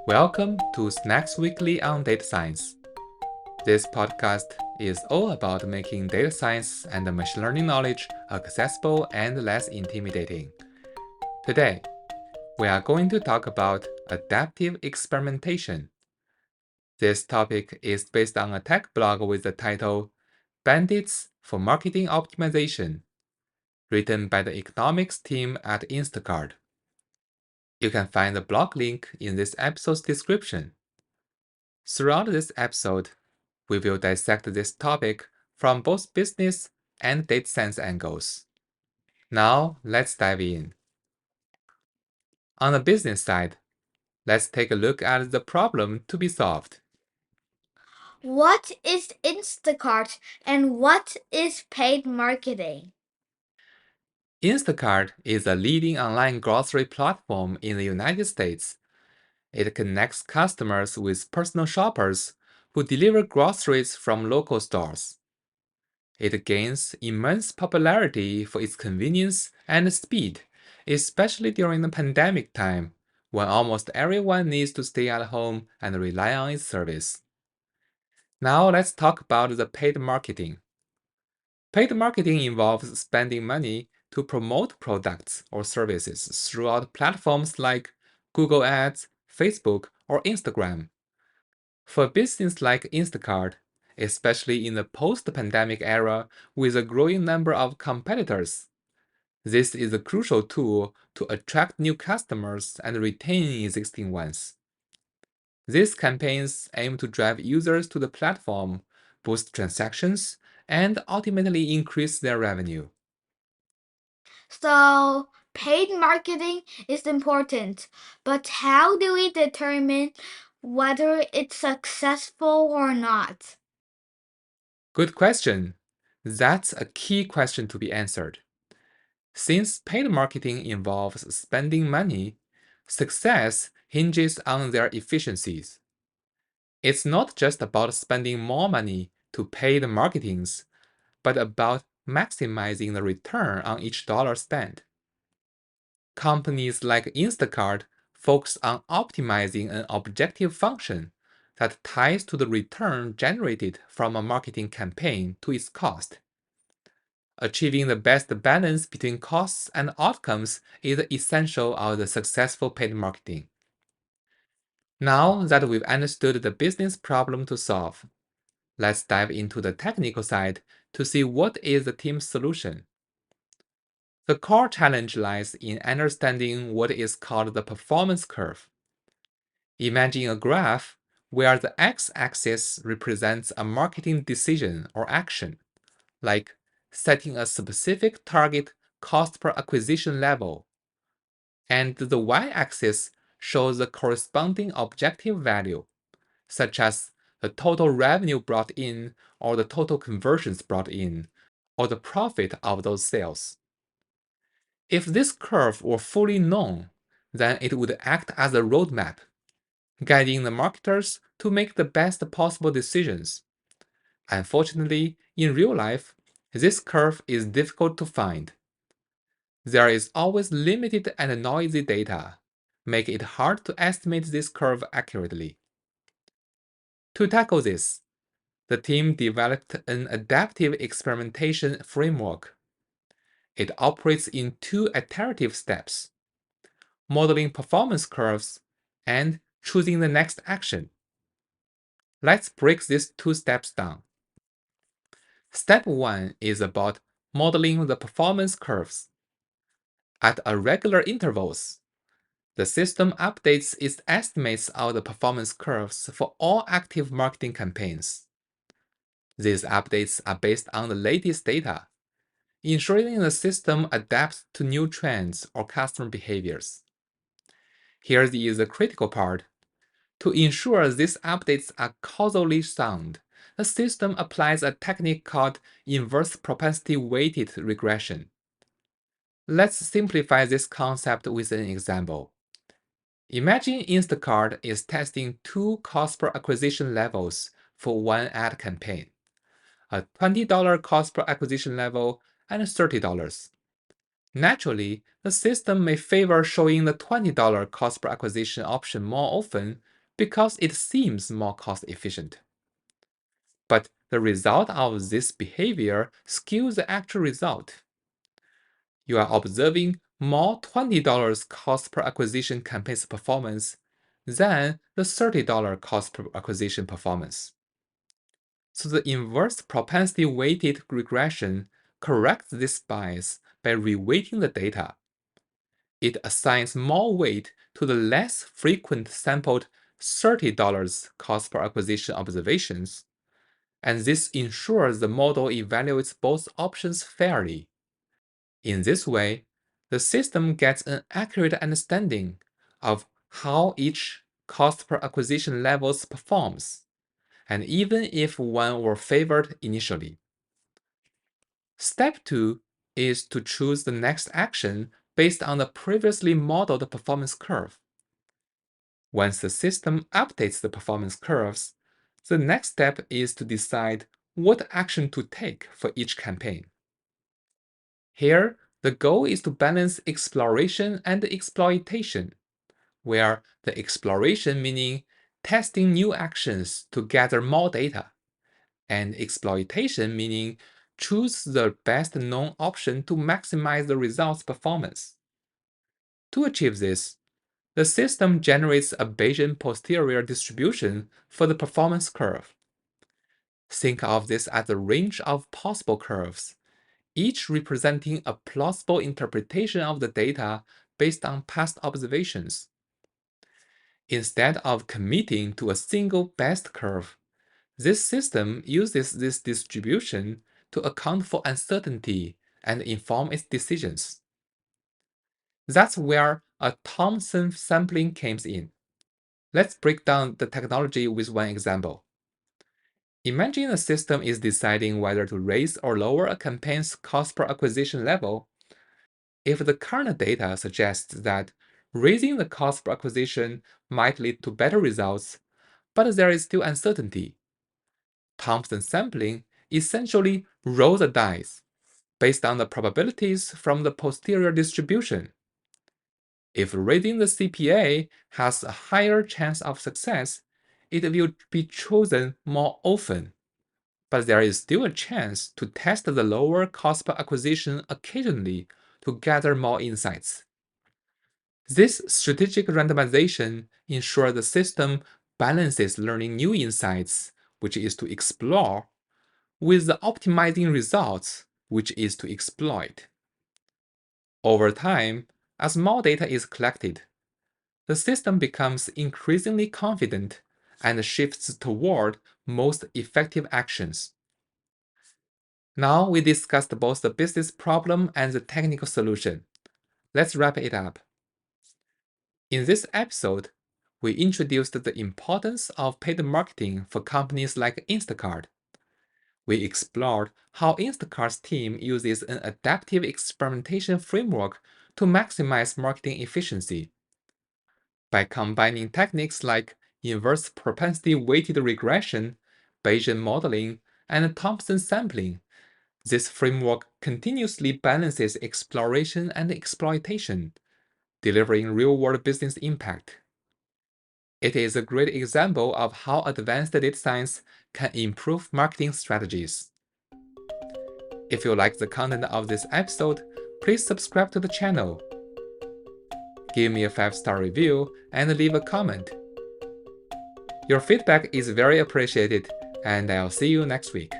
Welcome to Snacks Weekly on Data Science. This podcast is all about making data science and machine learning knowledge accessible and less intimidating. Today, we are going to talk about adaptive experimentation. This topic is based on a tech blog with the title Bandits for Marketing Optimization, written by the economics team at Instacart. You can find the blog link in this episode's description. Throughout this episode, we will dissect this topic from both business and data science angles. Now, let's dive in. On the business side, let's take a look at the problem to be solved. What is Instacart and what is paid marketing? Instacart is a leading online grocery platform in the United States. It connects customers with personal shoppers who deliver groceries from local stores. It gains immense popularity for its convenience and speed, especially during the pandemic time, when almost everyone needs to stay at home and rely on its service. Now let's talk about the paid marketing. Paid marketing involves spending money to promote products or services throughout platforms like Google Ads, Facebook, or Instagram. For a business like Instacart, especially in the post-pandemic era with a growing number of competitors, this is a crucial tool to attract new customers and retain existing ones. These campaigns aim to drive users to the platform, boost transactions, and ultimately increase their revenue. So, paid marketing is important, but how do we determine whether it's successful or not? Good question. That's a key question to be answered. Since paid marketing involves spending money, success hinges on their efficiencies. It's not just about spending more money to pay the marketings, but about maximizing the return on each dollar spent. Companies like Instacart focus on optimizing an objective function that ties to the return generated from a marketing campaign to its cost. Achieving the best balance between costs and outcomes is essential of the successful paid marketing. Now that we've understood the business problem to solve, let's dive into the technical side to see what is the team's solution. The core challenge lies in understanding what is called the performance curve. Imagine a graph where the x-axis represents a marketing decision or action, like setting a specific target cost per acquisition level, and the y-axis shows the corresponding objective value, such as the total revenue brought in, or the total conversions brought in, or the profit of those sales. If this curve were fully known, then it would act as a roadmap, guiding the marketers to make the best possible decisions. Unfortunately, in real life, this curve is difficult to find. There is always limited and noisy data, making it hard to estimate this curve accurately. To tackle this, the team developed an adaptive experimentation framework. It operates in two iterative steps: modeling performance curves and choosing the next action. Let's break these two steps down. Step 1 is about modeling the performance curves. At regular intervals, the system updates its estimates of the performance curves for all active marketing campaigns. These updates are based on the latest data, ensuring the system adapts to new trends or customer behaviors. Here is the critical part. To ensure these updates are causally sound, the system applies a technique called inverse propensity weighted regression. Let's simplify this concept with an example. Imagine Instacart is testing two cost per acquisition levels for one ad campaign: a $20 cost per acquisition level and $30. Naturally, the system may favor showing the $20 cost per acquisition option more often because it seems more cost efficient. But the result of this behavior skews the actual result. You are observing more $20 cost per acquisition campaigns performance than the $30 cost per acquisition performance. So the inverse propensity weighted regression corrects this bias by reweighting the data. It assigns more weight to the less frequent sampled $30 cost per acquisition observations, and this ensures the model evaluates both options fairly. In this way, the system gets an accurate understanding of how each cost per acquisition levels performs, and even if one were favored initially. Step 2 is to choose the next action based on the previously modeled performance curve. Once the system updates the performance curves, the next step is to decide what action to take for each campaign. Here, the goal is to balance exploration and exploitation, where the exploration meaning testing new actions to gather more data, and exploitation meaning choose the best known option to maximize the result's performance. To achieve this, the system generates a Bayesian posterior distribution for the performance curve. Think of this as a range of possible curves, each representing a plausible interpretation of the data based on past observations. Instead of committing to a single best curve, this system uses this distribution to account for uncertainty and inform its decisions. That's where a Thompson sampling comes in. Let's break down the technology with one example. Imagine a system is deciding whether to raise or lower a campaign's cost per acquisition level. If the current data suggests that raising the cost per acquisition might lead to better results, but there is still uncertainty, Thompson sampling essentially rolls the dice based on the probabilities from the posterior distribution. If raising the CPA has a higher chance of success, it will be chosen more often. But there is still a chance to test the lower cost per acquisition occasionally to gather more insights. This strategic randomization ensures the system balances learning new insights, which is to explore, with the optimizing results, which is to exploit. Over time, as more data is collected, the system becomes increasingly confident and shifts toward most effective actions. Now we discussed both the business problem and the technical solution. Let's wrap it up. In this episode, we introduced the importance of paid marketing for companies like Instacart. We explored how Instacart's team uses an adaptive experimentation framework to maximize marketing efficiency. By combining techniques like inverse propensity weighted regression, Bayesian modeling, and Thompson sampling, this framework continuously balances exploration and exploitation, delivering real-world business impact. It is a great example of how advanced data science can improve marketing strategies. If you like the content of this episode, please subscribe to the channel. Give me a 5-star review and leave a comment. Your feedback is very appreciated, and I'll see you next week.